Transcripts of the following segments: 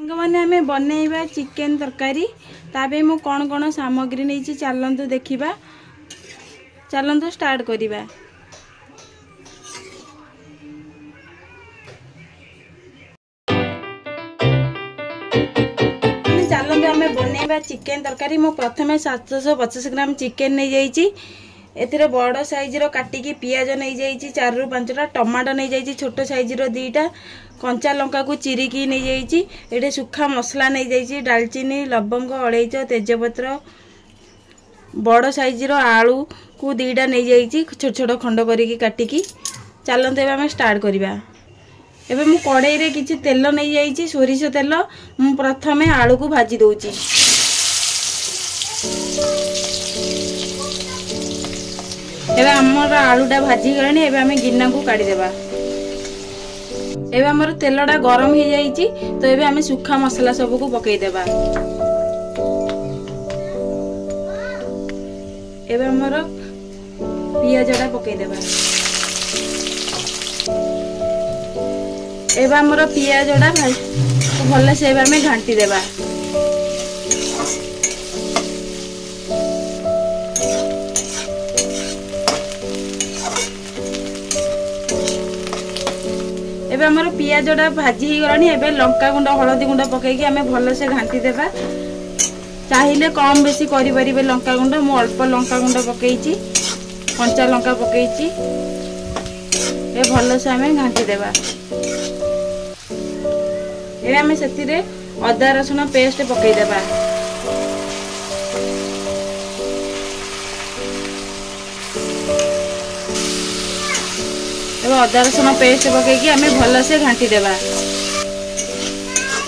मैंने आमे बनैबा चिकेन तरकारी ताबे मु कौन कौन सामग्री नहीं चलतु देखा चलतु स्टार्ट करिबा। चलतु आमे बनैबा चिकेन तरकारी। मु प्रथमे 750 ग्राम चिकेन नहीं जाइए। एथिरे बड़ साइज रो काटिकी पियाज नहीं जाइए 4 ରୁ 5टा, टमाटो नहीं जाइए छोट साइज रो 2टा, कंचा लंका को चिरिकी नहीं जाइए। एटे सुखा मसला नहीं जाइए दालचीनी लवंग अलैच तेजपत्र, बड़ साइज रो आलू को 2टा नहीं जाइए छोट छोट खंड करिकी काटिकी। चलते एबे आमे स्टार्ट करिबा। एबे मु कढ़ाई रे किछि तेल नहीं जाइए सोरिष तेल। मु प्रथमे आलू को भाजी दउची। एबे हमर आलूटा भाजी गलानी। एबे आमे गिन्ना को काढी देबा। एबे हमर तेलटा गरम हो जाइछि तो एबे आमे सुखा मसला सब को पकई देबा। एबे हमर पियाजटा पकई देबा। एबे हमर पियाजटा भले से एबे आमे घांटी देबा। एबे हमर पियाजटा भाजी ही गलानी। एबे लंका गुंड हळदी गुंड पकईकी आमे भल से घांटी देबा। चाहिले कम बेसी करि परिबे लंका गुंड। मु अल्प लंका गुंड पकईची, कंचा लंका पकईची। ए भल से आमे घांटी देबा। ए आमे सेतिरे अदा रसुन पेस्ट पकई देबा। एबे अदा रसुन पेस्ट पकईकी आमे भल से घांटी देबा।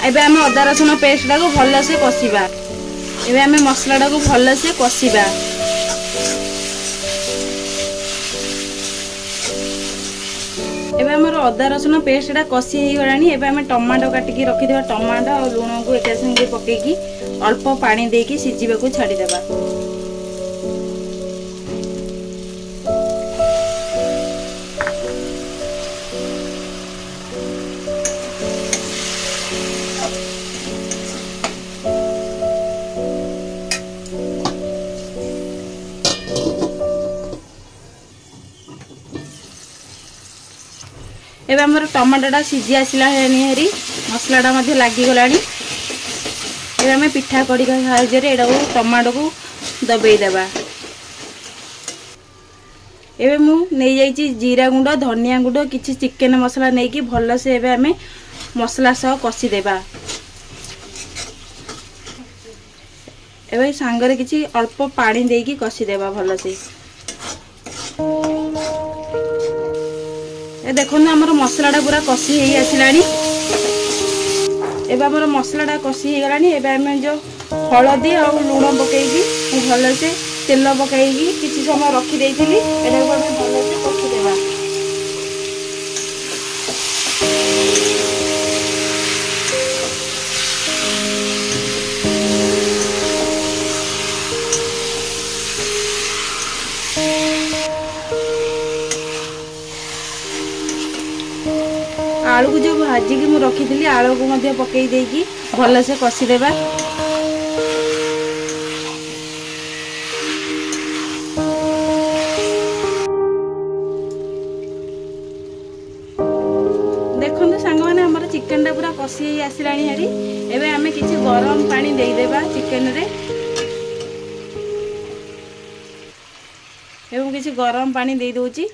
एबे आमे अदा रसुन पेस्ट टाको भल से कसिबा। एबे आमे मसला टाको भल से कसिबा। एबे हमर अदा रसुन पेस्टटा कसी ही गलानी। एबे आमे टमाटो काटिकी रखिदेबा। टमाटो और लूण को एका संगे पकईकी अल्प पानी देकी सिजिबा को छाडी देबा। एबे हमर टमाटोटा सिझी आसला हेरी मसलाटा मध्य लागी गलानी। एबे हमें पिठा कड़ी का साहाय्य रे एडा को टमाटो को दबेई देबा। एबे मु नै जाईची जीरा गुंड धनिया गुंड किछि चिकेन मसला नै कि भल से एबे हमें मसला सह कसी देबा। एबे सांगरे किछि अल्प पानी देकी कसी देबा भल से। ए देखो हमर मसलाटा पूरा कसी हे आसिलानी। एबे हमर मसलाटा कसी हे गलानी। एबे हम जो हळदी और लूण पकईकी भल से तेल पकईकी किछि समय रखी देइथिली। एटा को हम भल से कसी देबा। आलू को जो भाजी की मु रखी थी आलू को मध्य पकई देकी भल से कसी देबा। देखो सांग मैंने हमर चिकेन टा पूरा कसी आसलानी हेरी। एबे आमे किछि गरम पानी देई देबा चिकेन रे। एबे किछि गरम पानी देई दोची।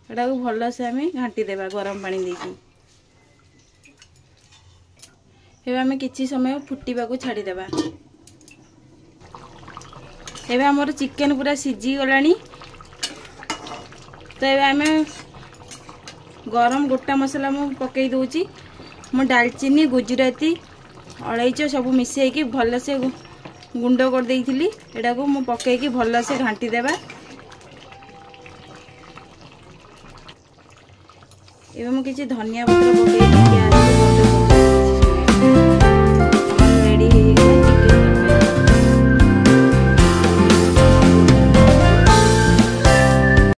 एटा को भल से आमे घांटी देबा गरम पानी देकी। एबे आमे किछि समय फुटीबा को छाडी देबा। एबे हमर चिकेन पूरा सिझी गलानी। तो एबे आमे गरम गोटा मसला मु पकई दोची। मु दालचीनी गुजराती अलैच सब मिसेकी भल से गुंड कर देइथिली। एटा को मु पकईकी भल से घांटी देबा। एबे मु किछि धनिया पत्र पकईकी